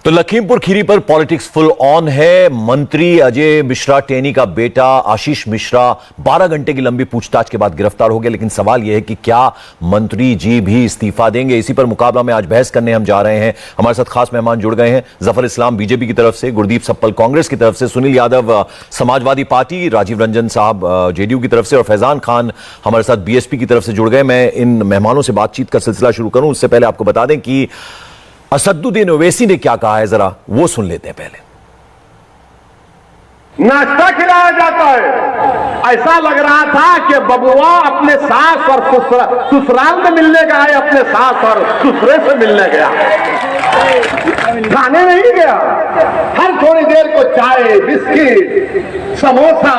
तो लखीमपुर खीरी पर politics full on है। मंत्री अजय मिश्रा टेनी का बेटा आशीष मिश्रा 12 घंटे की लंबी पूछताछ के बाद गिरफ्तार हो गया। लेकिन सवाल यह है कि क्या मंत्री जी भी इस्तीफा देंगे? इसी पर मुकाबला में आज बहस करने हम जा रहे हैं। हमारे साथ खास मेहमान जुड़ गए हैं। जफर इस्लाम बीजेपी की तरफ से, गुरदीप सप्पल कांग्रेस की तरफ से, सुनील यादव समाजवादी पार्टी, राजीव रंजन साहब जेडीयू की तरफ से और फैजान खान हमारे साथ बीएसपी की तरफ से जुड़ गए। मैं इन मेहमानों से बातचीत का सिलसिला शुरू करूं उससे पहले आपको बता दें कि असदुद्दीन ओवैसी ने क्या कहा है, जरा वो सुन लेते हैं पहले। नाश्ता खिलाया जाता है। ऐसा लग रहा था कि बबुआ अपने सास और ससुराल में मिलने गया है, अपने सास और ससुरे से मिलने गया, खाने नहीं गया। हर थोड़ी देर को चाय, बिस्किट, समोसा,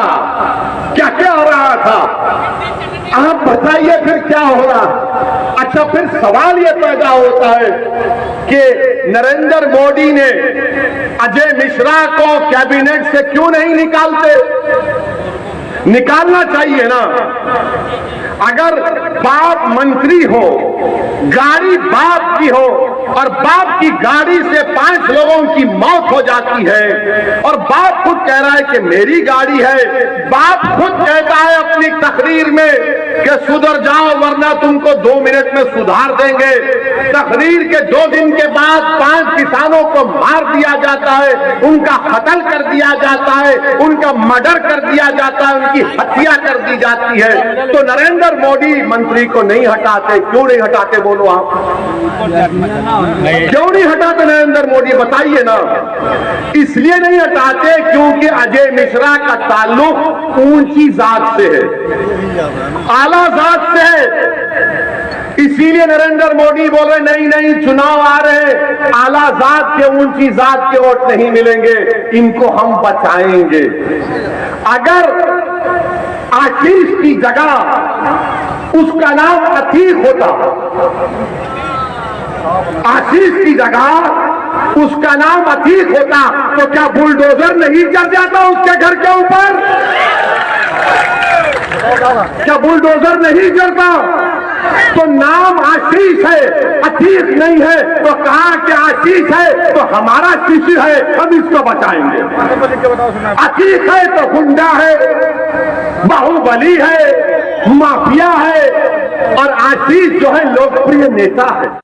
क्या क्या हो रहा था। आप बताइए फिर क्या हो रहा। अच्छा, फिर सवाल यह पैदा होता है कि नरेंद्र मोदी ने अजय मिश्रा को कैबिनेट से क्यों नहीं निकालते? निकालना चाहिए ना। अगर बाप मंत्री हो, गाड़ी बाप की हो और बाप की गाड़ी से 5 लोगों की मौत हो जाती है और बाप खुद कह रहा है कि मेरी गाड़ी है, बाप खुद कहता है अपनी तकरीर में कि सुधर जाओ वरना तुमको 2 मिनट में सुधार देंगे। तकरीर के 2 दिन के बाद 5 किसानों को मार दिया जाता है, उनका कत्ल कर दिया जाता है, उनका मर्डर कर दिया जाता है, उनकी हत्या कर दी जाती है। तो नरेंद्र मोदी मंत्री को नहीं हटाते। क्यों नहीं हटाते बोलो आप? क्यों नहीं हटाते नरेंद्र मोदी? बताइए ना। इसलिए नहीं हटाते क्योंकि अजय मिश्रा का ताल्लुक ऊंची जात से है, आला जात से है। इसीलिए नरेंद्र मोदी बोल रहे नहीं नहीं, चुनाव आ रहे, आला जात के, ऊंची जात के वोट नहीं मिलेंगे, इनको हम बचाएंगे। अगर आशीष की जगह उसका नाम अतीक होता, आशीष की जगह उसका नाम अतीक होता, तो क्या बुलडोजर नहीं गिर जाता उसके घर के ऊपर? क्या बुलडोजर नहीं गिरता? तो नाम आशीष है, अतीक नहीं है, तो कहा कि आशीष है तो हमारा शिशु है, हम इसको बचाएंगे। अतीक है तो गुंडा है, बाहुबली है, माफिया है, और आशीष जो है लोकप्रिय नेता है।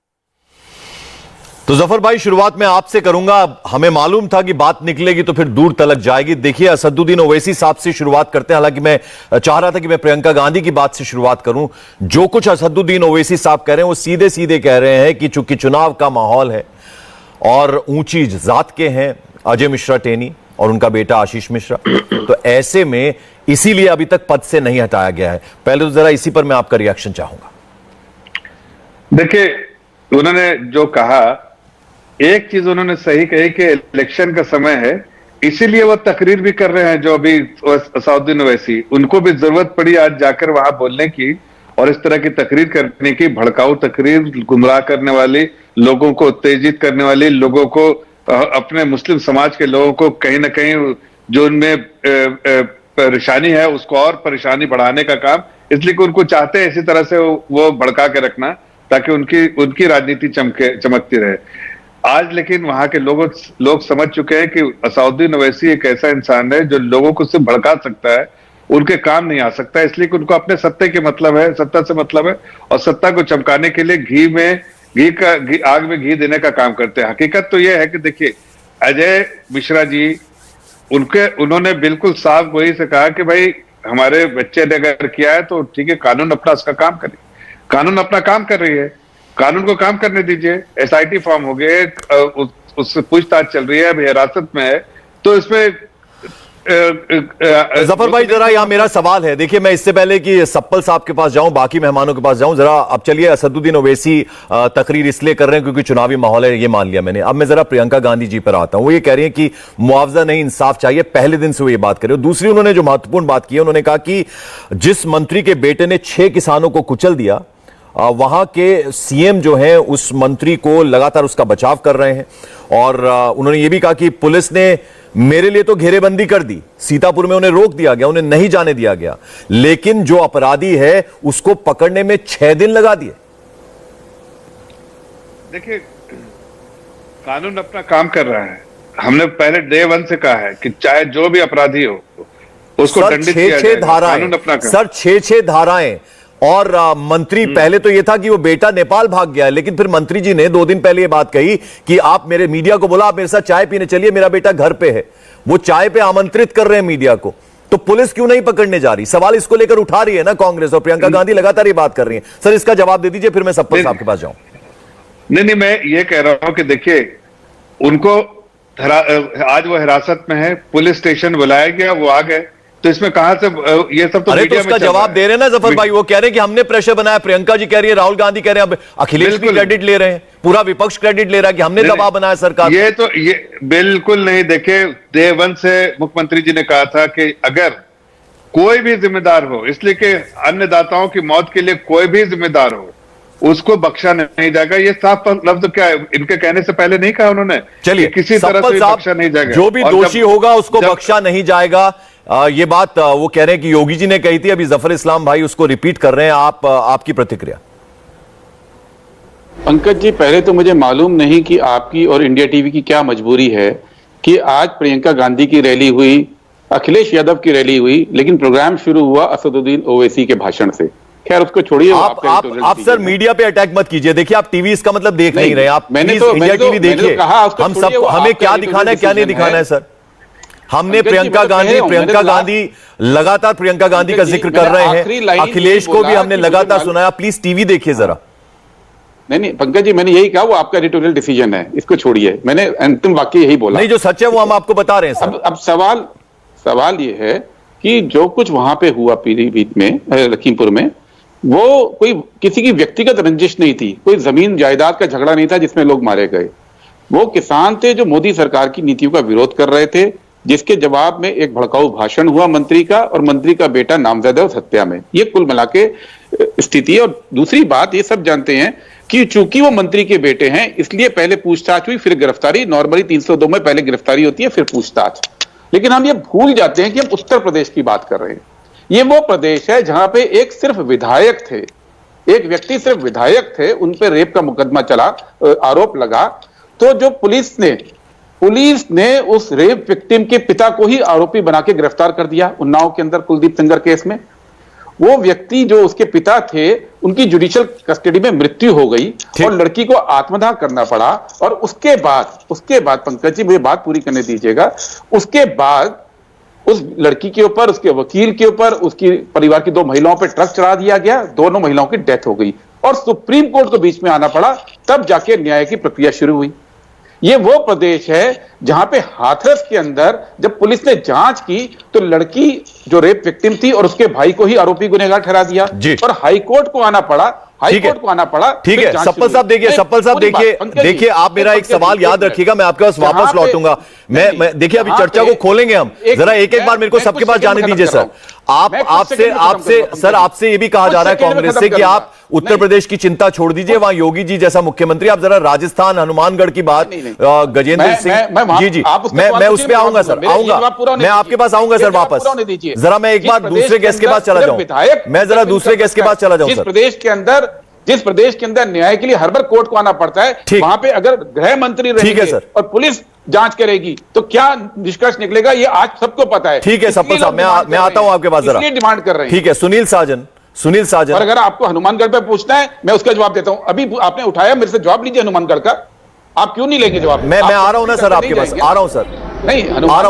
तो जफर भाई, शुरुआत में आपसे करूंगा। हमें मालूम था कि बात निकलेगी तो फिर दूर तलक जाएगी। देखिए, असदुद्दीन ओवैसी साहब से शुरुआत करते हैं। हालांकि मैं चाह रहा था कि मैं प्रियंका गांधी की बात से शुरुआत करूं। जो कुछ असदुद्दीन ओवैसी साहब कह रहे हैं वो सीधे सीधे कह रहे हैं कि चूंकि चुनाव का माहौल है और ऊंची जात के हैं अजय मिश्रा टेनी और उनका बेटा आशीष मिश्रा, तो ऐसे में इसीलिए अभी तक पद से नहीं हटाया गया है। पहले तो जरा इसी पर मैं आपका रिएक्शन चाहूंगा। देखिए, उन्होंने जो कहा, एक चीज उन्होंने सही कही कि इलेक्शन का समय है, इसीलिए वो तकरीर भी कर रहे हैं। जो अभी असदुद्दीन ओवैसी, उनको भी जरूरत पड़ी आज जाकर वहां बोलने की और इस तरह की तकरीर करने की, भड़काऊ तकरीर, गुमराह करने वाली, लोगों को उत्तेजित करने वाली, लोगों को, अपने मुस्लिम समाज के लोगों को कहीं ना कहीं जो उनमें परेशानी है उसको और परेशानी बढ़ाने का काम। इसलिए कि उनको चाहते हैं इसी तरह से वो भड़का के रखना ताकि उनकी राजनीति चमकती रहे। आज लेकिन वहां के लोग समझ चुके हैं कि असदुद्दीन ओवैसी एक ऐसा इंसान है जो लोगों को सिर्फ भड़का सकता है, उनके काम नहीं आ सकता। इसलिए कि उनको अपने सत्ते के मतलब है, सत्ता से मतलब है, और सत्ता को चमकाने के लिए आग में घी देने का काम करते हैं। हकीकत तो यह है कि देखिए, अजय मिश्रा जी, उन्होंने बिल्कुल साफ गोई से कहा कि भाई हमारे बच्चे ने अगर किया है तो ठीक है, कानून अपना उसका काम करे। कानून अपना काम कर रही है, कानून को काम करने दीजिए। एसआईटी फॉर्म हो गए, उससे पूछताछ चल रही है, अभी हिरासत में है, तो इसमें जफर भाई, जरा यहां मेरा सवाल है। देखिए, मैं इससे पहले कि सप्पल साहब के पास जाऊं, बाकी मेहमानों के पास जाऊं, जरा अब चलिए, असदुद्दीन ओवैसी तकरीर इसलिए कर रहे हैं क्योंकि चुनावी माहौल है, ये मान लिया मैंने। अब मैं जरा प्रियंका गांधी जी पर आता हूं। वो ये कह रही है कि मुआवजा नहीं, इंसाफ चाहिए। पहले दिन से वो ये बात कर रहे हो। दूसरी उन्होंने जो महत्वपूर्ण बात की है, उन्होंने कहा कि जिस मंत्री के बेटे ने 6 किसानों को कुचल दिया, वहां के सीएम जो हैं उस मंत्री को लगातार उसका बचाव कर रहे हैं। और उन्होंने ये भी कहा कि पुलिस ने मेरे लिए तो घेरेबंदी कर दी, सीतापुर में उन्हें रोक दिया गया, उन्हें नहीं जाने दिया गया, लेकिन जो अपराधी है उसको पकड़ने में 6 दिन लगा दिए। देखिए, कानून अपना काम कर रहा है। हमने पहले डे वन से कहा है कि चाहे जो भी अपराधी हो उसको सर दंडित 6 किया जाएगा। धाराएं, कानून अपना काम। सर 6 धाराएं और मंत्री पहले तो ये था कि वो बेटा नेपाल भाग गया, लेकिन फिर मंत्री जी ने 2 दिन पहले ये बात कही कि आप मेरे मीडिया को बोला आप मेरे साथ चाय पीने चलिए, मेरा बेटा घर पे है। वो चाय पे आमंत्रित कर रहे हैं मीडिया को, तो पुलिस क्यों नहीं पकड़ने जा रही? सवाल इसको लेकर उठा रही है ना कांग्रेस, और प्रियंका गांधी लगातार ये बात कर रही है। सर इसका जवाब दे दीजिए, फिर मैं सप्पल साहब के पास जाऊं। नहीं, मैं ये कह रहा हूं कि देखिए, उनको आज वो हिरासत में है, पुलिस स्टेशन बुलाया गया, वो आ गए, तो इसमें कहां से ये सब तो अरे तो मीडिया उसका में चल जवाब रहा है। दे रहे हैं ना जफर भाई, वो कह रहे हैं कि हमने प्रेशर बनाया। प्रियंका जी कह रही है, राहुल गांधी कह रहे हैं, अब अखिलेश भी बिल्कुल। क्रेडिट ले रहे हैं, पूरा विपक्ष क्रेडिट ले रहा है कि हमने दबाव बनाया सरकार। ये बिल्कुल नहीं। देखे, डे वन से मुख्यमंत्री जी ने कहा था कि अगर कोई भी जिम्मेदार हो, इसलिए कि अन्नदाताओं की मौत के लिए कोई भी जिम्मेदार हो, उसको बख्शा नहीं जाएगा। ये साफ लफ्ज क्या है, इनके कहने से पहले नहीं कहा उन्होंने? चलिए कि किसी तरह सप्पल से साहब, बख्शा नहीं जाएगा। जो भी और दोषी होगा उसको जब- बख्शा नहीं जाएगा। ये बात वो कह रहे हैं कि योगी जी ने कही थी, अभी जफर इस्लाम भाई उसको रिपीट कर रहे हैं। आपकी प्रतिक्रिया? पंकज जी, पहले तो मुझे मालूम नहीं कि आपकी और इंडिया टीवी की क्या मजबूरी है कि आज प्रियंका गांधी की रैली हुई, अखिलेश यादव की रैली हुई, लेकिन प्रोग्राम शुरू हुआ असदुद्दीन ओवैसी के भाषण से। खैर उसको छोड़िए, वो आपका editorial आप सर decision है। मीडिया पे अटैक मत कीजिए। देखिए आप टीवी इसका मतलब देख नहीं नहीं, रहे, आप मैंने प्लीज तो- इंडिया मैंने तो- टीवी मैंने तो देखिए। कहा, उसको हम छोड़िए, सब वो हमें आपका क्या दिखाना है क्या नहीं editorial दिखाना है सर। हमने पंकज जी, प्रियंका मैं तो कह गांधी रहा हूं, प्रियंका मैंने तो गांधी लगातार प्रियंका गांधी का पंकज जी, जिक्र मैंने कर रहे आखिरी हैं, लाइन अखिलेश ये को भी बोला हमने कि मुझे लगातार मालूम- सुनाया। प्लीज टीवी देखिए जरा। नहीं पंकज जी, मैंने यही कहा, वो आपका एडिटोरियल डिसीजन है, इसको छोड़िए। मैंने अंतिम वाक्य यही बोला। नहीं, जो सच है वो हम आपको बता रहे हैं सर। अब सवाल ये है कि जो कुछ वहां पे हुआ पीलीभीत में, लखीमपुर में, वो कोई किसी की व्यक्तिगत रंजिश नहीं थी, कोई जमीन जायदाद का झगड़ा नहीं था जिसमें लोग मारे गए। वो किसान थे जो मोदी सरकार की नीतियों का विरोध कर रहे थे, जिसके जवाब में एक भड़काऊ भाषण हुआ मंत्री का, और मंत्री का बेटा नामजद है उस हत्या में। ये कुल मिला के स्थिति है। और दूसरी बात, ये सब जानते हैं कि चूंकि वो मंत्री के बेटे हैं, इसलिए पहले पूछताछ हुई, फिर गिरफ्तारी। नॉर्मली 302 में पहले गिरफ्तारी होती है, फिर पूछताछ। लेकिन हम ये भूल जाते हैं कि हम उत्तर प्रदेश की बात कर रहे हैं। ये वो प्रदेश है जहां पे एक सिर्फ विधायक थे, एक व्यक्ति सिर्फ विधायक थे, उन पे रेप का मुकदमा चला, आरोप लगा, तो जो पुलिस ने उस रेप विक्टिम के पिता को ही आरोपी बना के गिरफ्तार कर दिया उन्नाव के अंदर कुलदीप सेंगर केस में। वो व्यक्ति जो उसके पिता थे, उनकी जुडिशियल कस्टडी में मृत्यु हो गई और लड़की को आत्मदाह करना पड़ा। और उसके बाद पंकज जी, मुझे बात पूरी करने दीजिएगा, उसके बाद उस लड़की के ऊपर, उसके वकील के ऊपर, उसकी परिवार की 2 महिलाओं पर ट्रक चढ़ा दिया गया, दोनों महिलाओं की डेथ हो गई और सुप्रीम कोर्ट को बीच में आना पड़ा, तब जाके न्याय की प्रक्रिया शुरू हुई। ये वो प्रदेश है जहां पे हाथरस के अंदर जब पुलिस ने जांच की तो लड़की जो रेप विक्टिम थी और उसके भाई को ही आरोपी गुनहगार ठहरा दिया और हाईकोर्ट को आना पड़ा। ठीक है, सप्पल साहब देखिए आप मेरा एक सवाल याद रखिएगा, मैं आपके पास वापस लौटूंगा। मैं देखिए अभी चर्चा को खोलेंगे हम, जरा एक बार मेरे को सबके पास जाने दीजिए सर। आपसे ये भी कहा जा रहा है कांग्रेस से कि आप उत्तर प्रदेश की चिंता छोड़ दीजिए, वहां योगी जी जैसा मुख्यमंत्री, आप जरा राजस्थान हनुमानगढ़ की बात, गजेंद्र सिंह जी मैं उस पर आऊंगा सर, मैं आपके पास आऊंगा सर वापस। जरा मैं एक बार दूसरे गेस्ट के पास चला जाऊं, मैं जरा दूसरे गेस्ट के पास चला जाऊं सर। जिस प्रदेश के अंदर न्याय के लिए हर बार कोर्ट को आना पड़ता है, वहां पे अगर गृह मंत्री रहेंगे और पुलिस जांच करेगी तो क्या निष्कर्ष निकलेगा, ये आज सबको पता है। ठीक है सप्पल साहब, मैं आता हूं आपके पास जरा, डिमांड कर रहे हैं। ठीक है, सुनील साजन, और अगर आपको हनुमानगढ़ पे पूछना है, मैं उसका जवाब देता हूं। अभी आपने उठाया, मेरे से जवाब लीजिए हनुमानगढ़ का। आप क्यों नहीं लेंगे जवाब? मैं आ रहा हूं ना सर आपके पास, आ रहा हूं सर, नहीं आ रहा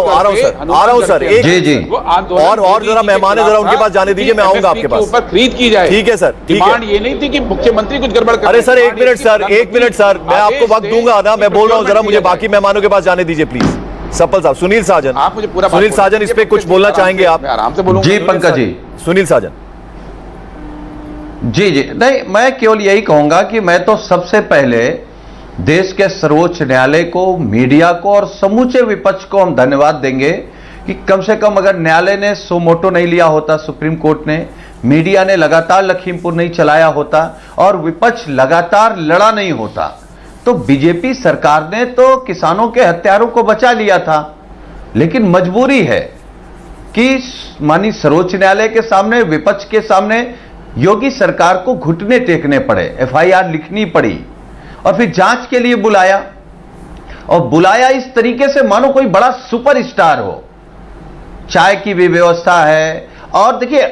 हूं सर। एक जी और जरा मेहमान है, जरा उनके पास जाने दीजिए, मैं आऊंगा आपके पास। ऊपर खरीद की जाए, ठीक है सर, डिमांड ये नहीं थी कि मुख्यमंत्री कुछ गड़बड़ कर। अरे सर एक मिनट सर, मैं आपको वक्त दूंगा ना, मैं बोल रहा हूं, जरा मुझे बाकी मेहमानों के पास जाने दीजिए प्लीज। सप्पल साहब, सुनील साजन, आप मुझे पूरा सुनील साजन इस पे कुछ बोलना चाहेंगे आप? आराम से बोलूंगा जी पंकज जी। सुनील साजन जी नहीं, मैं केवल यही कहूंगा कि मैं तो सबसे पहले देश के सर्वोच्च न्यायालय को, मीडिया को और समूचे विपक्ष को हम धन्यवाद देंगे कि कम से कम अगर न्यायालय ने सो मोटो नहीं लिया होता, सुप्रीम कोर्ट ने, मीडिया ने लगातार लखीमपुर नहीं चलाया होता और विपक्ष लगातार लड़ा नहीं होता, तो बीजेपी सरकार ने तो किसानों के हत्यारों को बचा लिया था। लेकिन मजबूरी है कि माननीय सर्वोच्च न्यायालय के सामने, विपक्ष के सामने योगी सरकार को घुटने टेकने पड़े, एफआईआर लिखनी पड़ी और फिर जांच के लिए बुलाया। और बुलाया इस तरीके से मानो कोई बड़ा सुपरस्टार हो। चाय की भी व्यवस्था है, और देखिए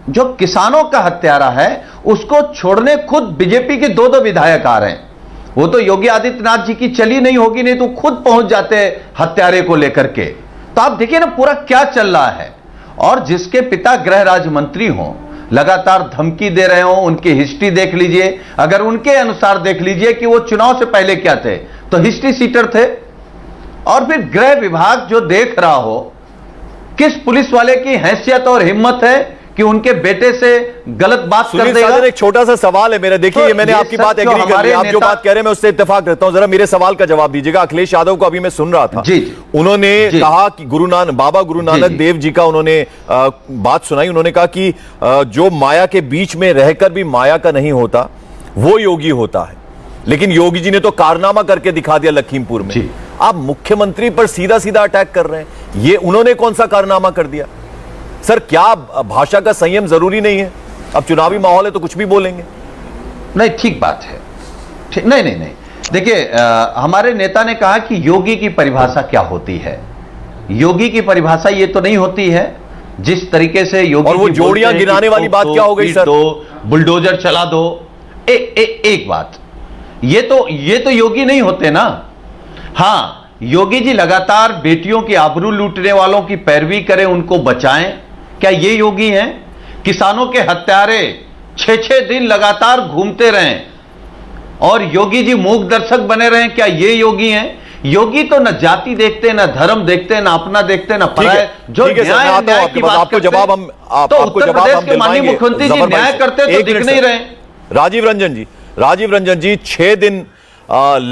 जो किसानों का हत्यारा है उसको छोड़ने खुद बीजेपी के 2 विधायक आ रहे हैं। वो तो योगी आदित्यनाथ जी की चली नहीं होगी, नहीं तो खुद पहुंच जाते हत्यारे को लेकर के। तो आप देखिए ना पूरा क्या चल रहा है। और जिसके पिता गृह राज्य मंत्री हों, लगातार धमकी दे रहे हो, उनकी हिस्ट्री देख लीजिए। अगर उनके अनुसार देख लीजिए कि वो चुनाव से पहले क्या थे, तो हिस्ट्री सीटर थे। और फिर गृह विभाग जो देख रहा हो, किस पुलिस वाले की हैसियत और हिम्मत है कि उनके बेटे से गलत बात कर देगा। एक छोटा सा सवाल है मेरा, देखिए तो ये मैंने ये आपकी सब बात जो एग्री कर ली, आप जो नेता- बात कह रहे हैं मैं उससे इत्तेफाक रखता हूं। जरा मेरे सवाल का जवाब दीजिएगा। अखिलेश यादव को अभी मैं सुन रहा था, जी, जी। उन्होंने जी। कहा कि बाबा गुरु नानक जी। देव जी का उन्होंने बात सुनाई। उन्होंने कहा कि जो माया के बीच में रहकर भी माया का नहीं होता वो योगी होता है। लेकिन योगी जी ने तो कारनामा करके दिखा दिया लखीमपुर में। जी। आप मुख्यमंत्री पर सीधा सीधा अटैक कर रहे हैं, ये उन्होंने कौन सा कारनामा कर दिया? सर क्या भाषा का संयम जरूरी नहीं है? अब चुनावी माहौल है तो कुछ भी बोलेंगे। नहीं, ठीक बात है। ठीक, नहीं नहीं नहीं, देखिए हमारे नेता ने कहा कि योगी की परिभाषा क्या होती है। योगी की परिभाषा ये तो नहीं होती है जिस तरीके से योगी और वो जी जोड़ियां बोलते हैं गिनाने कि वाली बात ठोक क्या दो, हो गई पीट सर? दो, बुलडोजर चला दो। एक बात, ये तो योगी नहीं होते ना। हाँ, योगी जी लगातार बेटियों की आबरू लूटने वालों की पैरवी करें, उनको बचाएं, क्या ये योगी हैं? किसानों के हत्यारे 6-6 दिन लगातार घूमते रहें और योगी जी मूक दर्शक बने रहे, क्या ये योगी हैं? योगी तो न जाति देखते, न धर्म देखते, न अपना देखते, न पराया। जो ठीक है सर, मैं न्याय आता हूं की बात आपको करते जवाब हैं, हम तो आपको उत्तर जवाब प्रदेश हम के माननीय दिलवाएंगे। मुख्यमंत्री जी जबर भाई न्याय से। करते तो एक दिख मिनट नहीं सर। रहे। राजीव रंजन जी 6 दिन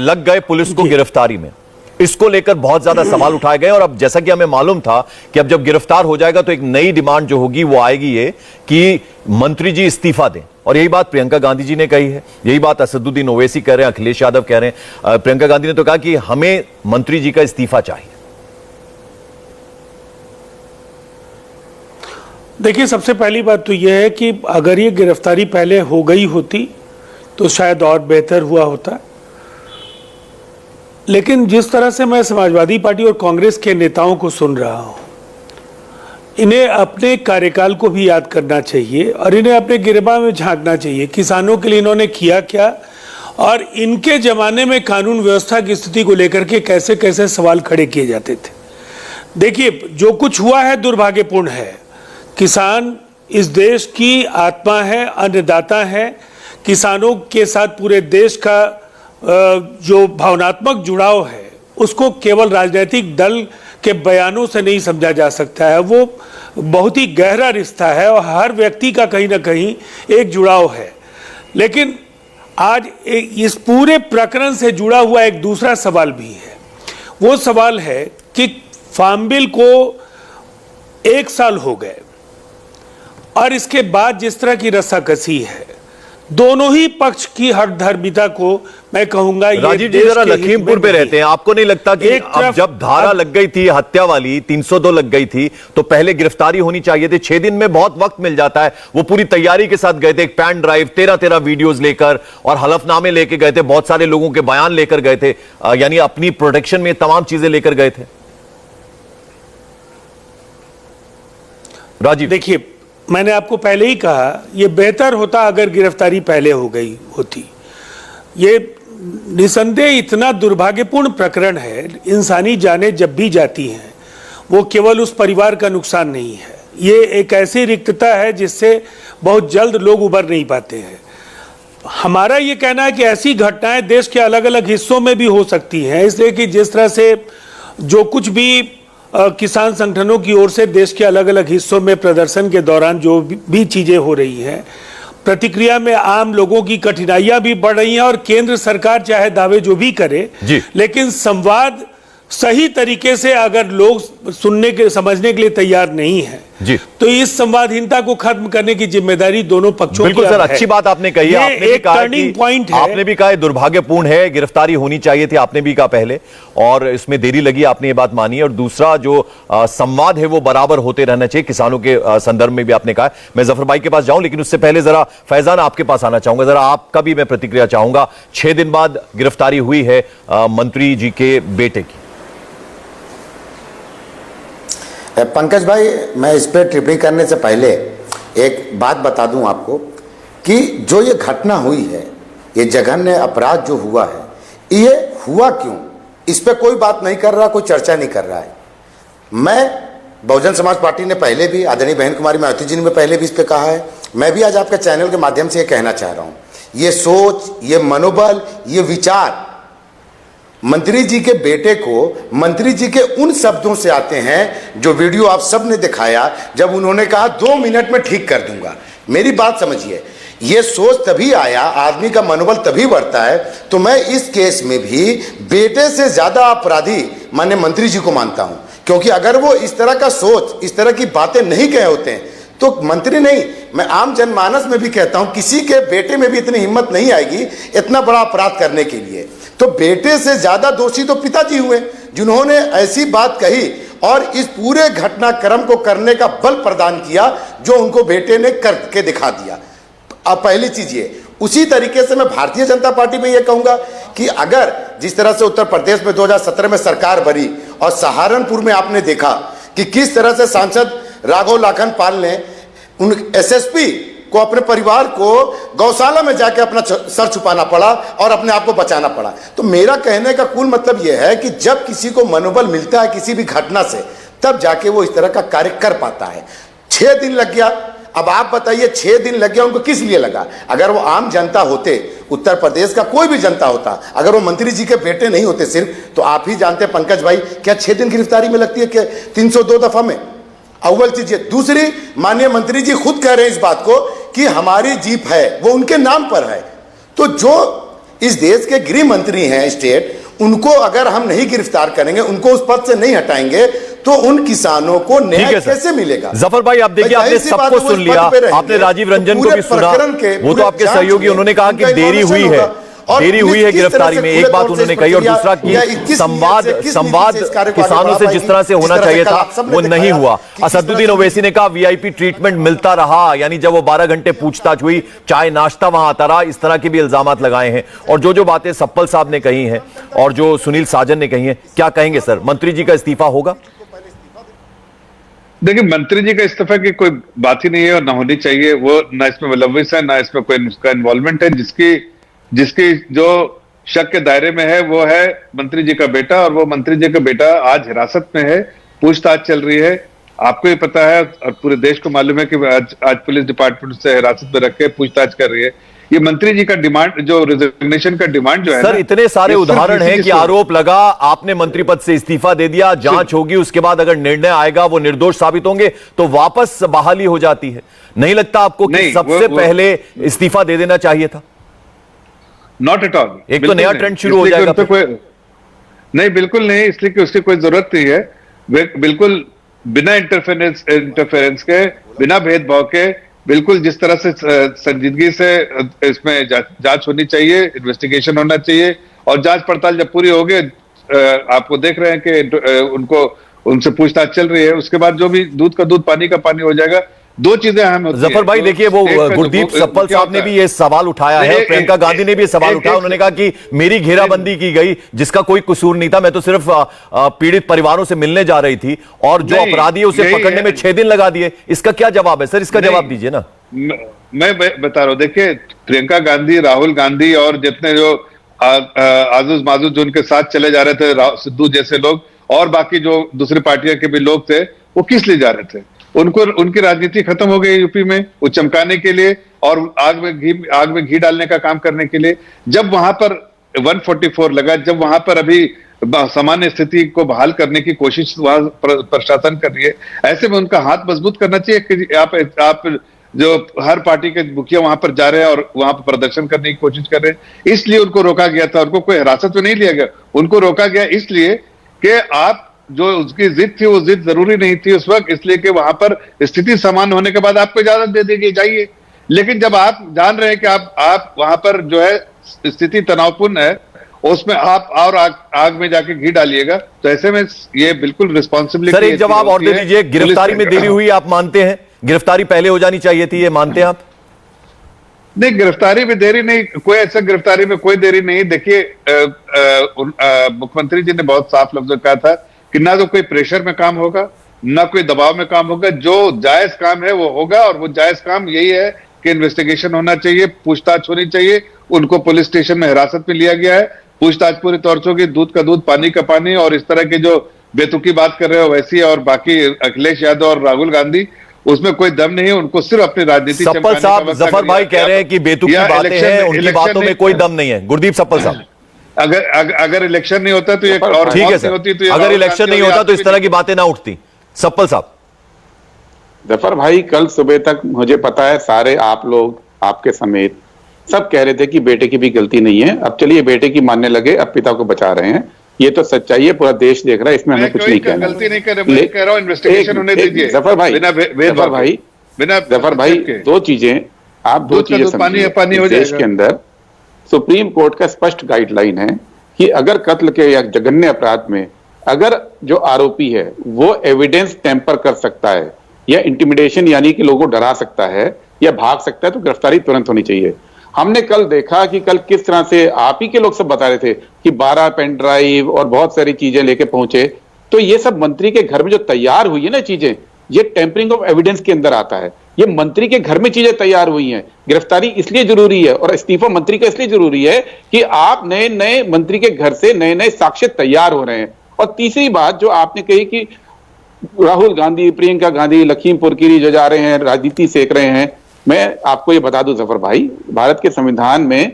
लग गए पुलिस को गिरफ्तारी में। इसको लेकर बहुत ज्यादा सवाल उठाए गए और अब जैसा कि हमें मालूम था कि अब जब गिरफ्तार हो जाएगा तो एक नई डिमांड जो होगी वो आएगी ये कि मंत्री जी इस्तीफा दें। और यही बात प्रियंका गांधी जी ने कही है, यही बात असदुद्दीन ओवैसी कह रहे हैं, अखिलेश यादव कह रहे हैं। प्रियंका गांधी ने तो कहा कि हमें मंत्री जी का इस्तीफा चाहिए। देखिए, सबसे पहली बात तो यह है कि अगर ये गिरफ्तारी पहले हो गई होती तो शायद और बेहतर हुआ होता। लेकिन जिस तरह से मैं समाजवादी पार्टी और कांग्रेस के नेताओं को सुन रहा हूं, इन्हें अपने कार्यकाल को भी याद करना चाहिए और इन्हें अपने गिरबा में झांकना चाहिए। किसानों के लिए इन्होंने किया क्या और इनके जमाने में कानून व्यवस्था की स्थिति को लेकर के कैसे कैसे सवाल खड़े किए जाते थे। देखिए, जो कुछ हुआ है दुर्भाग्यपूर्ण है। किसान इस देश की आत्मा है, अन्नदाता है। किसानों के साथ पूरे देश का जो भावनात्मक जुड़ाव है उसको केवल राजनीतिक दल के बयानों से नहीं समझा जा सकता है। वो बहुत ही गहरा रिश्ता है और हर व्यक्ति का कहीं ना कहीं एक जुड़ाव है। लेकिन आज इस पूरे प्रकरण से जुड़ा हुआ एक दूसरा सवाल भी है। वो सवाल है कि फार्म बिल को 1 साल हो गए और इसके बाद जिस तरह की रस्साकसी है, दोनों ही पक्ष की हठधर्मिता को मैं कहूंगा। राजीव जी जरा लखीमपुर पे रहते हैं, आपको नहीं लगता कि अब जब धारा लग गई थी हत्या वाली 302 लग गई थी तो पहले गिरफ्तारी होनी चाहिए थी? 6 दिन में बहुत वक्त मिल जाता है। वो पूरी तैयारी के साथ गए थे, एक पेन ड्राइव 13 वीडियोस लेकर और हलफनामे लेके गए थे, बहुत सारे लोगों के बयान लेकर गए थे, यानी अपनी प्रोटेक्शन में तमाम चीजें लेकर गए थे। राजीव, देखिए, मैंने आपको पहले ही कहा यह बेहतर होता अगर गिरफ्तारी पहले हो गई होती। ये निसंदेह इतना दुर्भाग्यपूर्ण प्रकरण है। इंसानी जानें जब भी जाती हैं वो केवल उस परिवार का नुकसान नहीं है, ये एक ऐसी रिक्तता है जिससे बहुत जल्द लोग उबर नहीं पाते हैं। हमारा ये कहना है कि ऐसी घटनाएं देश के अलग अलग हिस्सों में भी हो सकती हैं, इसलिए कि जिस तरह से जो कुछ भी किसान संगठनों की ओर से देश के अलग अलग हिस्सों में प्रदर्शन के दौरान जो भी चीजें हो रही हैं, प्रतिक्रिया में आम लोगों की कठिनाइयां भी बढ़ रही हैं और केंद्र सरकार चाहे दावे जो भी करे, लेकिन संवाद सही तरीके से अगर लोग सुनने के समझने के लिए तैयार नहीं है जी, तो इस संवादहीनता को खत्म करने की जिम्मेदारी दोनों पक्षों की बिल्कुल अब सर, है। अच्छी बात आपने कही है। ये आपने भी एक कहा टर्निंग पॉइंट है। आपने भी कहा है दुर्भाग्यपूर्ण है, गिरफ्तारी होनी चाहिए थी, आपने भी कहा पहले, और इसमें देरी लगी, आपने ये बात मानी है। और दूसरा जो संवाद है वो बराबर होते रहना चाहिए, किसानों के संदर्भ में भी आपने कहा। मैं जफर भाई के पास जाऊं, लेकिन उससे पहले जरा फैजान आपके पास आना चाहूंगा, जरा आपका भी मैं प्रतिक्रिया चाहूंगा। 6 दिन बाद गिरफ्तारी हुई है मंत्री जी के बेटे की। पंकज भाई, मैं इस पर टिप्पणी करने से पहले एक बात बता दूं आपको कि जो ये घटना हुई है, ये जघन्य अपराध जो हुआ है, ये हुआ क्यों, इस पे कोई बात नहीं कर रहा, कोई चर्चा नहीं कर रहा है। मैं बहुजन समाज पार्टी ने पहले भी, आदरणीय बहन कुमारी मायावती जी ने पहले भी इस पे कहा है, मैं भी आज आपके चैनल के माध्यम से ये कहना चाह रहा हूं, ये सोच, ये मनोबल, ये विचार मंत्री जी के बेटे को मंत्री जी के उन शब्दों से आते हैं जो वीडियो आप सब ने दिखाया, जब उन्होंने कहा 2 मिनट में ठीक कर दूंगा। मेरी बात समझिए, ये सोच तभी आया, आदमी का मनोबल तभी बढ़ता है। तो मैं इस केस में भी बेटे से ज्यादा अपराधी माननीय मंत्री जी को मानता हूं, क्योंकि अगर वो इस तरह का सोच, इस तरह की बातें नहीं कहे होते हैं तो मंत्री नहीं, मैं आम जनमानस में भी कहता हूं, किसी के बेटे में भी इतनी हिम्मत नहीं आएगी इतना बड़ा अपराध करने के लिए। तो बेटे से ज्यादा दोषी तो पिताजी हुए, जिन्होंने ऐसी बात कही और इस पूरे घटनाक्रम को करने का बल प्रदान किया जो उनको बेटे ने करके दिखा दिया। अब पहली चीज ये, उसी तरीके से मैं भारतीय जनता पार्टी में यह कहूंगा कि अगर जिस तरह से उत्तर प्रदेश में 2017 में सरकार बनी और सहारनपुर में आपने देखा कि किस तरह से सांसद राघव लाखन पाल ने उन एसएसपी को, अपने परिवार को गौशाला में जाके अपना सर छुपाना पड़ा और अपने आप को बचाना पड़ा। तो मेरा कहने का कुल मतलब यह है कि जब किसी को मनोबल मिलता है किसी भी घटना से, तब जाके वो इस तरह का कार्य कर पाता है। 6 दिन लग गया, अब आप बताइए 6 दिन लग गया उनको किस लिए लगा? अगर वो आम जनता होते, उत्तर प्रदेश का कोई भी जनता होता, अगर वो मंत्री जी के बेटे नहीं होते सिर्फ, तो आप ही जानते हैं पंकज भाई, क्या 6 दिन गिरफ्तारी में लगती है क्या 302 दफा में? अव्वल चीज ये। दूसरी, माननीय मंत्री जी खुद कह रहे हैं इस बात को कि हमारी जीप है, वो उनके नाम पर है। तो जो इस देश के गृह मंत्री हैं स्टेट, उनको अगर हम नहीं गिरफ्तार करेंगे, उनको उस पद से नहीं हटाएंगे, तो उन किसानों को न्याय कैसे मिलेगा? जफर भाई, आप देखिए, आपने सबको सुन लिया, आपने राजीव रंजन को भी सुना, वो तो आपके सहयोगी, उन्होंने कहा कि देरी हुई है, देरी हुई है गिरफ्तारी में, एक बात उन्होंने कही। और दूसरा कि संवाद किसानों से जिस तरह से होना चाहिए था वो नहीं हुआ। असदुद्दीन ओवैसी ने कहा वीआईपी ट्रीटमेंट मिलता रहा, यानी जब वो 12 घंटे पूछताछ हुई, चाय नाश्ता वहां आता रहा, इस तरह के भी इल्जामात लगाए हैं। और जो बातें सप्पल साहब ने कही हैं और जो सुनील साजन ने कही हैं, क्या कहेंगे सर, मंत्री जी का इस्तीफा होगा? देखिए, मंत्री जी का इस्तीफा की कोई बात ही नहीं है और ना होनी चाहिए। वो ना इसमें मुलव्विस है, ना इसमें कोई उसका इन्वॉल्वमेंट है। जिसकी जो शक के दायरे में है वो है मंत्री जी का बेटा, और वो मंत्री जी का बेटा आज हिरासत में है, पूछताछ चल रही है। आपको ये पता है और पूरे देश को मालूम है कि आज पुलिस डिपार्टमेंट से हिरासत में रख के पूछताछ कर रही है। ये मंत्री जी का डिमांड, जो रिजिग्नेशन का डिमांड जो है सर, इतने सारे उदाहरण हैं कि आरोप लगा, आपने मंत्री पद से इस्तीफा दे दिया, जांच होगी, उसके बाद अगर निर्णय आएगा वो निर्दोष साबित होंगे तो वापस बहाली हो जाती है। नहीं लगता आपको कि सबसे पहले इस्तीफा दे देना चाहिए था? Not at all. एक तो नया ट्रेंड शुरू हो जाएगा। नहीं, बिल्कुल नहीं, इसलिए कि उसकी कोई जरूरत नहीं है। बिल्कुल बिना इंटरफेरेंस के, बिना भेदभाव के, बिल्कुल जिस तरह से संजीदगी से इसमें जांच होनी चाहिए, इन्वेस्टिगेशन होना चाहिए, और जांच पड़ताल जब पूरी होगी, आपको देख रहे हैं कि उनसे पूछताछ चल रही है, उसके बाद जो भी दूध का दूध, पानी का पानी हो जाएगा। 2 चीजें अहम होती हैं। जफर भाई देखिए, वो गुरदीप सप्पल साहब ने भी ये सवाल उठाया है, प्रियंका गांधी ने भी ये सवाल उठाया। उन्होंने कहा कि मेरी घेराबंदी की गई, जिसका कोई कसूर नहीं था, मैं तो सिर्फ पीड़ित परिवारों से मिलने जा रही थी, और जो अपराधी है उसे पकड़ने में 6 दिन लगा दिए। इसका क्या जवाब है सर? इसका जवाब दीजिए ना। मैं बता रहा हूं, देखिए, प्रियंका गांधी, राहुल गांधी और जितने जो आजूज माजूज जो उनके साथ चले जा रहे थे, सिद्धू जैसे लोग और बाकी जो दूसरी पार्टियों के भी लोग थे, वो किस लिए जा रहे थे? उनकी राजनीति खत्म हो गई यूपी में, वो चमकाने के लिए और आग में घी डालने का काम करने के लिए। जब वहां पर 144 लगा, जब वहां पर अभी सामान्य स्थिति को बहाल करने की कोशिश वहां प्रशासन कर रही है, ऐसे में उनका हाथ मजबूत करना चाहिए कि आप जो हर पार्टी के मुखिया वहां पर जा रहे हैं और वहां पर प्रदर्शन करने की कोशिश कर रहे हैं, इसलिए उनको रोका गया था। उनको कोई हिरासत में नहीं लिया गया, उनको रोका गया इसलिए कि आप जो उसकी जिद थी वो जिद जरूरी नहीं थी उस वक्त, इसलिए कि वहां पर स्थिति सामान्य होने के बाद आपको इजाजत दे देगी जाइए। लेकिन जब आप जान रहे हैं कि आप वहां पर जो है स्थिति तनावपूर्ण है, उसमें आप और आग में जाके घी डालिएगा, तो ऐसे में ये बिल्कुल रिस्पॉन्सिबिलिटी। सर एक जवाब और दे दीजिए, गिरफ्तारी में देरी हुई आप मानते हैं? गिरफ्तारी पहले हो जानी चाहिए थी, ये मानते हैं आप? नहीं, गिरफ्तारी में देरी नहीं, कोई ऐसा गिरफ्तारी में कोई देरी नहीं। देखिए मुख्यमंत्री जी ने बहुत साफ लफ्जों में कहा था कि ना तो कोई प्रेशर में काम होगा, ना कोई दबाव में काम होगा, जो जायज काम है वो होगा। और वो जायज काम यही है कि इन्वेस्टिगेशन होना चाहिए, पूछताछ होनी चाहिए। उनको पुलिस स्टेशन में हिरासत में लिया गया है, पूछताछ पूरी तौर से होगी, दूध का दूध पानी का पानी। और इस तरह की जो बेतुकी बात कर रहे हो वैसी, और बाकी अखिलेश यादव और राहुल गांधी, उसमें कोई दम नहीं है, उनको सिर्फ अपनी राजनीति सप्पल साहब, जफर भाई कह रहे हैं कि बेतुकी बातें हैं, उनकी बातों में कोई दम नहीं है। गुरदीप सप्पल साहब, अगर इलेक्शन नहीं होता तो ये और ठीक है सर, अगर इलेक्शन नहीं होता तो इस तरह की बातें ना उठती। सप्पल साहब, जफर भाई, कल सुबह तक मुझे पता है सारे आप लोग आपके समेत सब कह रहे थे कि बेटे की भी गलती नहीं है। अब चलिए बेटे की मानने लगे, अब पिता को बचा रहे हैं, ये तो सच्चाई है, पूरा देश देख रहा है, इसमें हमें कुछ नहीं कहना। गलती नहीं कर रहे, मैं कह रहा हूं इन्वेस्टिगेशन होने दीजिए। जफर भाई, दो चीजें पानी हो देश के अंदर सुप्रीम कोर्ट का स्पष्ट गाइडलाइन है कि अगर कत्ल के या जघन्य अपराध में अगर जो आरोपी है वो एविडेंस टेम्पर कर सकता है या इंटिमिडेशन यानी कि लोगों को डरा सकता है या भाग सकता है, तो गिरफ्तारी तुरंत होनी चाहिए। हमने कल देखा कि कल किस तरह से आप ही के लोग सब बता रहे थे कि 12 पेन ड्राइव और बहुत सारी चीजें लेके पहुंचे, तो ये सब मंत्री के घर में जो तैयार हुई है ना चीजें, ये टेम्परिंग ऑफ एविडेंस के अंदर आता है। ये मंत्री के घर में चीजें तैयार हुई हैं। गिरफ्तारी इसलिए जरूरी है और इस्तीफा मंत्री का इसलिए जरूरी है कि आप नए नए मंत्री के घर से नए नए साक्ष्य तैयार हो रहे हैं। और तीसरी बात जो आपने कही कि राहुल गांधी, प्रियंका गांधी लखीमपुर खीरी जो जा रहे हैं, राजनीति सेक रहे हैं, मैं आपको ये बता दूं जफर भाई, भारत के संविधान में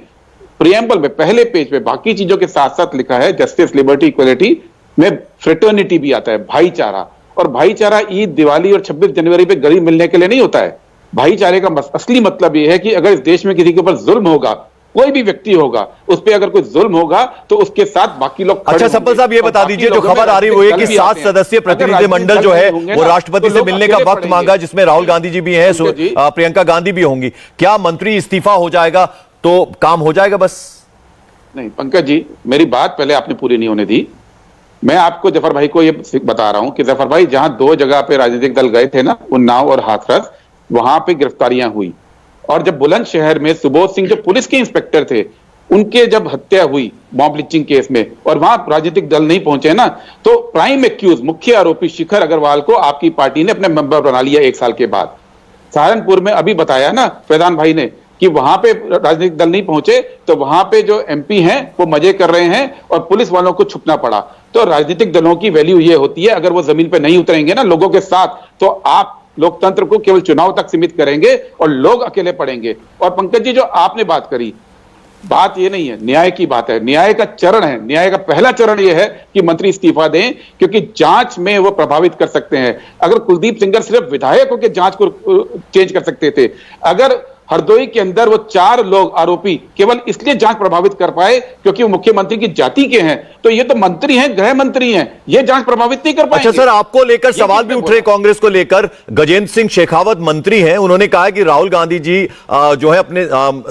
प्रियम्बल में पहले पेज पे बाकी चीजों के साथ साथ लिखा है जस्टिस, लिबर्टी, इक्वलिटी में फ्रेटर्निटी भी आता है, भाईचारा। और भाईचारा ईद, दिवाली और 26 जनवरी पे गले मिलने के लिए नहीं होता है। भाईचारे का असली मतलब यह है कि अगर इस देश में किसी के ऊपर जुल्म होगा, कोई भी व्यक्ति होगा, उस पर अगर कोई जुल्म होगा तो उसके साथ बाकी लोग। अच्छा सप्पल साहब, ये बता दीजिए, जो खबर आ रही है कि 7 सदस्यीय प्रतिनिधिमंडल जो है वो राष्ट्रपति से मिलने का वक्त मांगा, जिसमें राहुल गांधी जी भी हैं, प्रियंका गांधी भी होंगी। क्या मंत्री इस्तीफा हो जाएगा तो काम हो जाएगा बस? नहीं पंकज जी, मेरी बात पहले आपने पूरी नहीं होने दी। मैं आपको जफर भाई को ये बता रहा हूं कि जफर भाई जहां 2 जगह पे राजनीतिक दल गए थे ना, उन्नाव और हाथरस, वहां पे गिरफ्तारियां हुई। और जब बुलंदशहर में सुबोध सिंह जो पुलिस के इंस्पेक्टर थे, उनके जब हत्या हुई मॉब लिंचिंग केस में, और वहां राजनीतिक दल नहीं पहुंचे ना, तो प्राइम एक्यूज मुख्य आरोपी शिखर अग्रवाल को आपकी पार्टी ने अपने मेंबर बना लिया 1 साल के बाद। सहारनपुर में अभी बताया ना फैजान भाई ने कि वहां पे राजनीतिक दल नहीं पहुंचे, तो वहां पे जो एमपी हैं वो मजे कर रहे हैं और पुलिस वालों को छुपना पड़ा। तो राजनीतिक दलों की वैल्यू ये होती है, अगर वो जमीन पे नहीं उतरेंगे ना लोगों के साथ, तो आप लोकतंत्र को केवल चुनाव तक सीमित करेंगे और लोग अकेले पड़ेंगे। और पंकज जी, जो आपने बात करी, बात ये नहीं है, न्याय की बात है, न्याय का चरण है। न्याय का पहला चरण यह है कि मंत्री इस्तीफा दें, क्योंकि जांच में वो प्रभावित कर सकते हैं। अगर कुलदीप सिंगर सिर्फ विधायकों के जांच को चेंज कर सकते थे, अगर हरदोई के अंदर वो 4 लोग आरोपी केवल इसलिए जांच प्रभावित कर पाए क्योंकि वो मुख्यमंत्री की जाति के हैं, तो ये तो मंत्री हैं, गृह मंत्री हैं, ये जांच प्रभावित नहीं कर पाएंगे। अच्छा सर, आपको लेकर सवाल भी उठ रहे कांग्रेस को लेकर। गजेंद्र सिंह शेखावत मंत्री हैं, उन्होंने कहा कि राहुल गांधी जी जो है अपने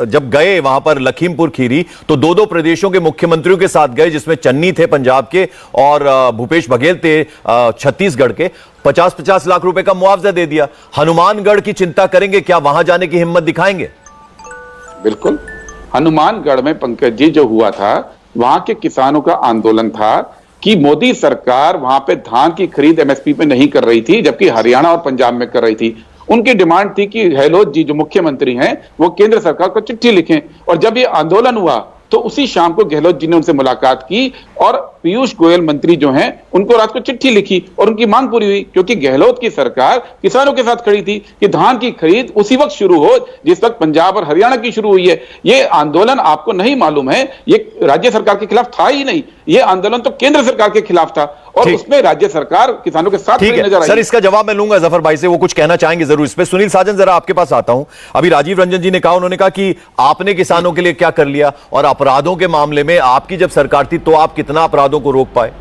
जब गए वहां पर लखीमपुर खीरी, तो 2 प्रदेशों के मुख्यमंत्रियों के साथ गए, जिसमें चन्नी थे पंजाब के और भूपेश बघेल थे छत्तीसगढ़ के। 50-50 लाख रुपए का मुआवजा दे दिया। हनुमानगढ़ की चिंता करेंगे क्या? वहां जाने की हिम्मत दिखाएंगे? बिल्कुल। हनुमानगढ़ में पंकज जी जो हुआ था, वहां के किसानों का आंदोलन था कि मोदी सरकार वहां पे धान की खरीद एमएसपी पे नहीं कर रही थी, जबकि हरियाणा और पंजाब में कर रही थी। उनकी डिमांड थी कि गहलोत जी जो मुख्यमंत्री हैं वो केंद्र सरकार को चिट्ठी लिखें। और जब ये आंदोलन हुआ तो उसी शाम को गहलोत जी ने उनसे मुलाकात की और पीयूष गोयल मंत्री जो हैं उनको रात को चिट्ठी लिखी और उनकी मांग पूरी हुई, क्योंकि गहलोत की सरकार किसानों के साथ खड़ी थी कि धान की खरीद उसी वक्त शुरू हो जिस वक्त पंजाब और हरियाणा की शुरू हुई है। ये आंदोलन आपको नहीं मालूम है, ये राज्य सरकार के खिलाफ था ही नहीं, ये आंदोलन तो केंद्र सरकार के खिलाफ था और उसमें राज्य सरकार किसानों के साथ नजर आई। सर, इसका जवाब मैं लूंगा जफर भाई से, वो कुछ कहना चाहेंगे जरूर इस पे। सुनील साजन, जरा आपके पास आता हूं। अभी राजीव रंजन जी ने कहा, उन्होंने कहा कि आपने किसानों के लिए क्या कर लिया, और अपराधों के मामले में आपकी जब सरकार थी तो आप कितना अपराधों को रोक पाए?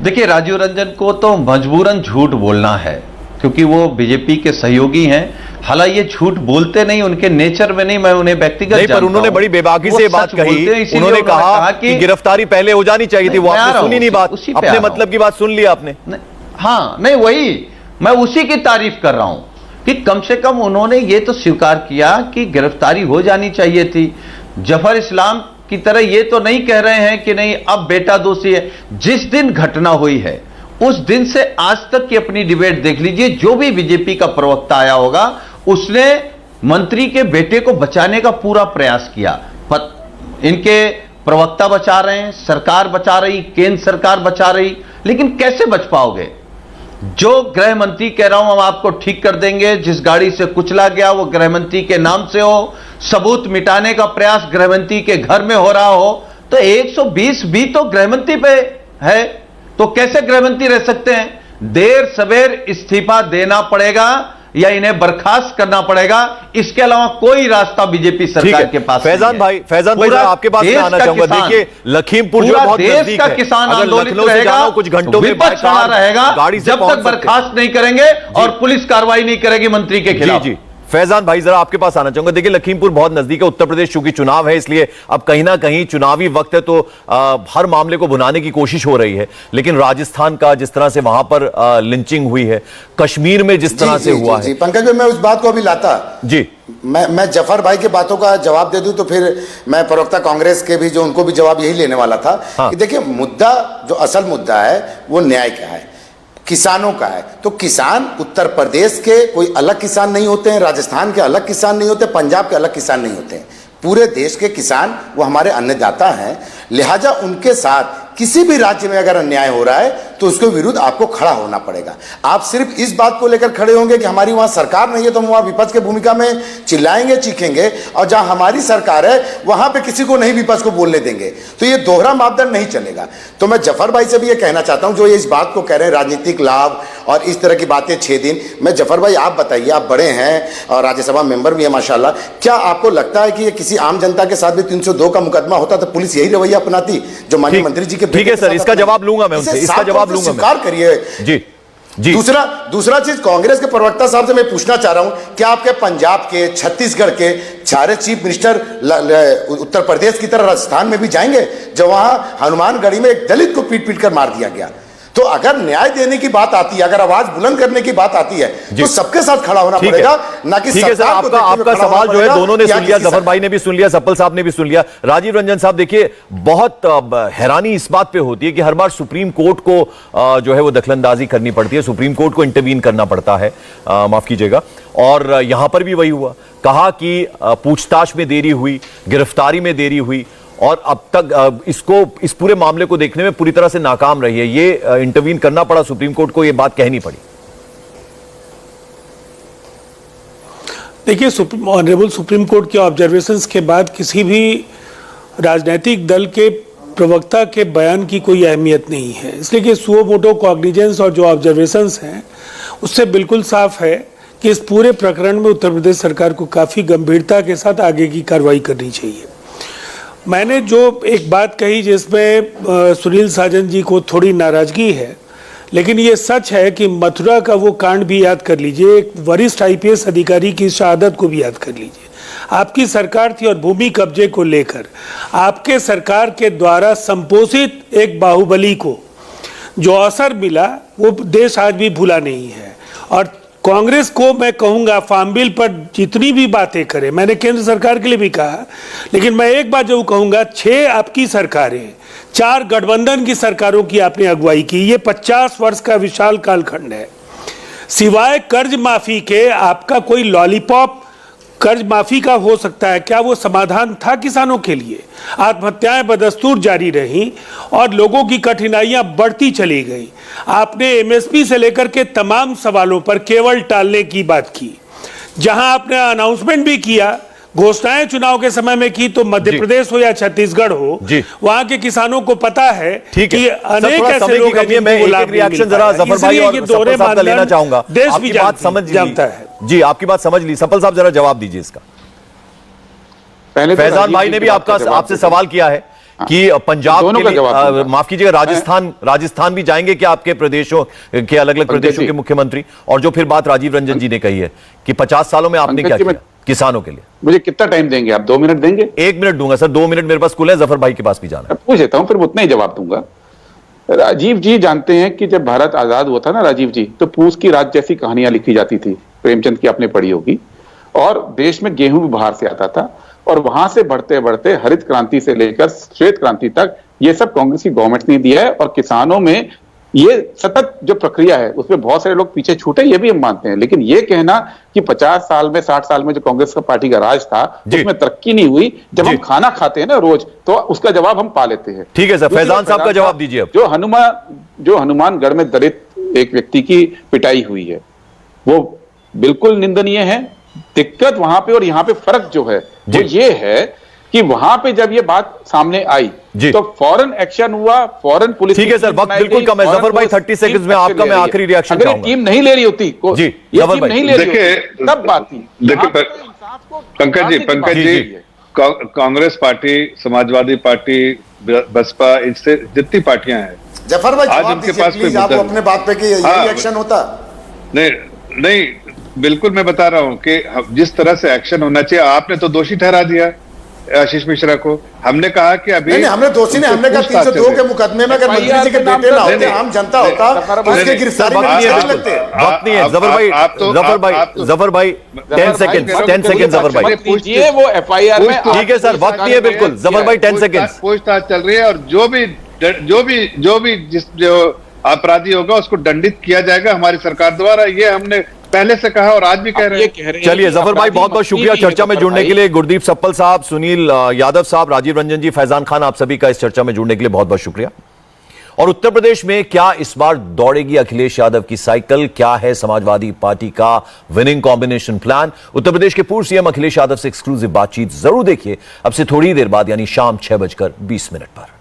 देखिए, राजीव रंजन को तो मजबूरन झूठ बोलना है क्योंकि वो बीजेपी के सहयोगी हैं। हालांकि ये झूठ बोलते नहीं, उनके नेचर में नहीं, मैं उन्हें व्यक्तिगत नहीं, पर जानता उन्होंने हूं। बड़ी बेबाकी वो से ये बात सच बोलते कही। हैं, इसीलिए उन्होंने कहा कि कि गिरफ्तारी पहले हो जानी चाहिए थी। वो मैं आ आपने रहा सुनी हूं, नहीं बात, उसी पे आ अपने रहा मतलब की बात सुन लिया आपने। हाँ, नहीं, वही मैं उसी की तारीफ कर रहा हूं कि कम से कम उन्होंने ये तो स्वीकार किया कि गिरफ्तारी हो जानी चाहिए थी। जफर इस्लाम की तरह ये तो नहीं कह रहे हैं कि नहीं अब बेटा दोषी है। जिस दिन घटना हुई है उस दिन से आज तक की अपनी डिबेट देख लीजिए, जो भी बीजेपी का प्रवक्ता आया होगा उसने मंत्री के बेटे को बचाने का पूरा प्रयास किया। इनके प्रवक्ता बचा रहे हैं, सरकार बचा रही, केंद्र सरकार बचा रही, लेकिन कैसे बच पाओगे? जो गृह मंत्री कह रहा हूं हम आपको ठीक कर देंगे, जिस गाड़ी से कुचला गया वो गृह मंत्री के नाम से हो, सबूत मिटाने का प्रयास गृह मंत्री के घर में हो रहा हो, तो 120 भी तो गृह मंत्री पे है, तो कैसे गृह मंत्री रह सकते हैं? देर सवेर इस्तीफा देना पड़ेगा या इन्हें बर्खास्त करना पड़ेगा, इसके अलावा कोई रास्ता बीजेपी सरकार के पास फैजान भाई आपके पास में आना चाहूंगा। देखिए, लखीमपुर जो बहुत नजदीक है, किसान अगर आंदोलित लखनऊ से जाना हो कुछ घंटों में विपक्ष खड़ा रहेगा गाड़ी से जब तक बर्खास्त नहीं करेंगे और पुलिस कार्रवाई नहीं करेगी मंत्री के खिलाफ। जी, फैजान भाई जरा आपके पास आना चाहूंगा। देखिए, लखीमपुर बहुत नजदीक है, उत्तर प्रदेश चूंकि चुनाव है इसलिए अब कहीं ना कहीं चुनावी वक्त है तो हर मामले को भुनाने की कोशिश हो रही है। लेकिन राजस्थान का जिस तरह से वहां पर लिंचिंग हुई है, कश्मीर में जिस तरह से हुआ है। पंकज भाई, मैं उस बात को अभी लाता जी, मैं जफर भाई की बातों का जवाब दे दूं तो फिर मैं प्रवक्ता कांग्रेस के भी जो उनको भी जवाब यही लेने वाला था। हाँ। कि देखिए, मुद्दा जो असल मुद्दा है वो न्याय का है, किसानों का है। तो किसान उत्तर प्रदेश के कोई अलग किसान नहीं होते हैं, राजस्थान के अलग किसान नहीं होते, पंजाब के अलग किसान नहीं होते हैं। पूरे देश के किसान वो हमारे अन्नदाता हैं, लिहाजा उनके साथ किसी भी राज्य में अगर अन्याय हो रहा है तो उसके विरुद्ध आपको खड़ा होना पड़ेगा। आप सिर्फ इस बात को लेकर खड़े होंगे कि हमारी वहां सरकार नहीं है तो हम वहां विपक्ष की भूमिका में चिल्लाएंगे, चीखेंगे, और जहां हमारी सरकार है वहां पे किसी को नहीं विपक्ष को बोलने देंगे, तो ये दोहरा मापदंड नहीं चलेगा। तो मैं जफर भाई से भी ये कहना चाहता हूं जो ये इस बात को कह रहे हैं राजनीतिक लाभ और इस तरह की बातें 6 दिन, मैं जफर भाई आप बताइए, आप बड़े हैं और राज्यसभा मेंबर भी है माशाल्लाह, क्या आपको लगता है कि ये किसी आम जनता के साथ भी 302 का मुकदमा होता तो पुलिस यही रवैया अपनाती जो माननीय मंत्री जी के? ठीक है सर, इसका जवाब लूंगा मैं उनसे, इसका जवाब लूंगा मैं। स्वीकार करिए। जी, दूसरा चीज कांग्रेस के प्रवक्ता साहब से मैं पूछना चाह रहा हूं, क्या आपके पंजाब के, छत्तीसगढ़ के सारे चीफ मिनिस्टर उत्तर प्रदेश की तरह राजस्थान में भी जाएंगे जब वहां हनुमानगढ़ी में एक दलित को पीट पीट कर मार दिया गया? तो अगर न्याय देने की बात आती है, अगर आवाज बुलंद करने की बात आती है तो सबके साथ खड़ा होना पड़ेगा, ना कि सरकार को। आपका सवाल जो है दोनों ने सुन लिया, जफर भाई ने भी सुन लिया, सप्पल साहब ने भी सुन लिया। राजीव रंजन साहब, देखिए, बहुत हैरानी इस बात पे होती है कि हर बार सुप्रीम कोर्ट को जो है वो दखलंदाजी करनी पड़ती है, सुप्रीम कोर्ट को इंटरवीन करना पड़ता है, माफ कीजिएगा। और यहां पर भी वही हुआ, कहा कि पूछताछ में देरी हुई, गिरफ्तारी में देरी हुई और अब तक इस पूरे मामले को देखने में पूरी तरह से नाकाम रही है। ये इंटरवीन करना पड़ा सुप्रीम कोर्ट को, ये बात कहनी पड़ी। देखिए, ऑनरेबल सुप्रीम कोर्ट के ऑब्जर्वेशंस के बाद किसी भी राजनीतिक दल के प्रवक्ता के बयान की कोई अहमियत नहीं है, इसलिए कि सुओ मोटो कॉग्निजेंस और जो ऑब्जर्वेशंस हैं उससे बिल्कुल साफ है कि इस पूरे प्रकरण में उत्तर प्रदेश सरकार को काफ़ी गंभीरता के साथ आगे की कार्रवाई करनी चाहिए। मैंने जो एक बात कही जिसमें सुनील साजन जी को थोड़ी नाराजगी है, लेकिन ये सच है कि मथुरा का वो कांड भी याद कर लीजिए, एक वरिष्ठ IPS अधिकारी की शहादत को भी याद कर लीजिए। आपकी सरकार थी और भूमि कब्जे को लेकर आपके सरकार के द्वारा संपोषित एक बाहुबली को जो अवसर मिला वो देश आज भी भूला नहीं है। और कांग्रेस को मैं कहूंगा फार्म बिल पर जितनी भी बातें करे, मैंने केंद्र सरकार के लिए भी कहा, लेकिन मैं एक बात जरूर कहूंगा, 6 आपकी सरकारें, 4 गठबंधन की सरकारों की आपने अगुवाई की, ये 50 वर्ष का विशाल कालखंड है। सिवाय कर्ज माफी के आपका कोई लॉलीपॉप कर्ज माफी का हो सकता है क्या? वो समाधान था किसानों के लिए? आत्महत्याएं बदस्तूर जारी रहीं और लोगों की कठिनाइयां बढ़ती चली गई। आपने MSP से लेकर के तमाम सवालों पर केवल टालने की बात की। जहां आपने अनाउंसमेंट भी किया, घोषणाएं चुनाव के समय में की, तो मध्य प्रदेश हो या छत्तीसगढ़ हो, वहां के किसानों को पता है कि अनेक ऐसे लोग हैं मैं एक रिएक्शन जरा जफर भाई और सप्पल साहब का लेना चाहूंगा। देश भी बात समझ जानता है। जी, आपकी बात समझ ली। सप्पल साहब जरा जवाब दीजिए इसका। पहले फैजान भाई ने भी आपसे सवाल किया है कि पंजाब दोनों के का लिए जवाब दूंगा। माफ कीजिएगा, राजस्थान भी जाएंगे क्या आपके प्रदेशों के, अलग अलग प्रदेशों जी। के मुख्यमंत्री? और जो फिर बात राजीव रंजन जी ने कही है कि 50 सालों में आपने पंकज क्या जी, किया किसानों के लिए? मुझे कितना टाइम देंगे आप? 2 मिनट देंगे? 1 मिनट दूंगा सर, 2 मिनट मेरे पास कुल है, जफर भाई के पास भी जाना है। मैं पूछ लेता हूं, फिर उतना ही जवाब दूंगा। राजीव जी जानते हैं कि जब भारत आजाद हुआ था ना राजीव जी, तो पूस की रात जैसी कहानियां लिखी जाती थी, प्रेमचंद की आपने पढ़ी होगी, और देश में गेहूं भी बाहर से आता था, और वहां से बढ़ते बढ़ते हरित क्रांति से लेकर श्वेत क्रांति तक ये सब कांग्रेस की गवर्नमेंट ने दिया है। और किसानों में ये सतत जो प्रक्रिया है उसमें बहुत सारे लोग पीछे छूटे, ये भी हम मानते हैं, लेकिन ये कहना कि 50 साल में 60 साल में जो कांग्रेस का पार्टी का राज था उसमें तरक्की नहीं हुई, जब हम खाना खाते हैं ना रोज, तो उसका जवाब हम पा लेते हैं। ठीक है सर, फैजान साहब का जवाब दीजिए अब। जो हनुमानगढ़ में दलित एक व्यक्ति की पिटाई हुई है, वो बिल्कुल निंदनीय है। दिक्कत वहां पे और यहाँ पे फर्क जो है वो ये है कि वहां पे जब ये बात सामने आई तो फौरन एक्शन हुआ, फौरन पुलिस। ठीक है सर, वक्त बिल्कुल कम है। जफर भाई 30 सेकंड्स में आपका मैं आखिरी रिएक्शन चाहूंगा। टीम नहीं ले रही होती जी, ये टीम नहीं ले रही देखिए, होती, तब बात थी। देखिए पंकज जी, कांग्रेस पार्टी, समाजवादी पार्टी, बसपा, इससे जितनी पार्टियां हैं, जफर भाई आज जवाब उनके दीजिए पास प्लीज, कोई आप मुद्दा अपने बात पे कि यही एक्शन होता। नहीं, बिल्कुल मैं बता रहा हूं कि जिस तरह से एक्शन होना चाहिए, आपने तो दोषी ठहरा दिया आशीष मिश्रा को। हमने कहा कि अभी नहीं, हमने दोषी नहीं, हमने कहा 302 के मुकदमे में अगर मंत्री जी के बेटे ना होते, आम जनता होता, तो उसके गिरफ्तारी में किस तरह लगते? वक्त नहीं है जफर भाई, जफर भाई 10 सेकंड जफर भाई, ये वो एफआईआर में। ठीक है सर, वक्त नहीं है बिल्कुल, जफर भाई 10 सेकंड। पूछताछ चल रही है, और जो भी जो अपराधी होगा उसको दंडित किया जाएगा हमारी सरकार द्वारा। ये हमने पहले से कहा और आज भी कह रहे हैं। चलिए जफर भाई, बहुत बहुत शुक्रिया चर्चा में जुड़ने के लिए। गुरदीप सप्पल साहब, सुनील यादव साहब, राजीव रंजन जी, फैजान खान, आप सभी का इस चर्चा में जुड़ने के लिए बहुत बहुत शुक्रिया। और उत्तर प्रदेश में क्या इस बार दौड़ेगी अखिलेश यादव की साइकिल? क्या है समाजवादी पार्टी का winning combination plan? Uttar Pradesh के पूर्व सीएम अखिलेश यादव से एक्सक्लूसिव बातचीत जरूर देखिए अब से थोड़ी देर बाद, यानी शाम 6:20 पर।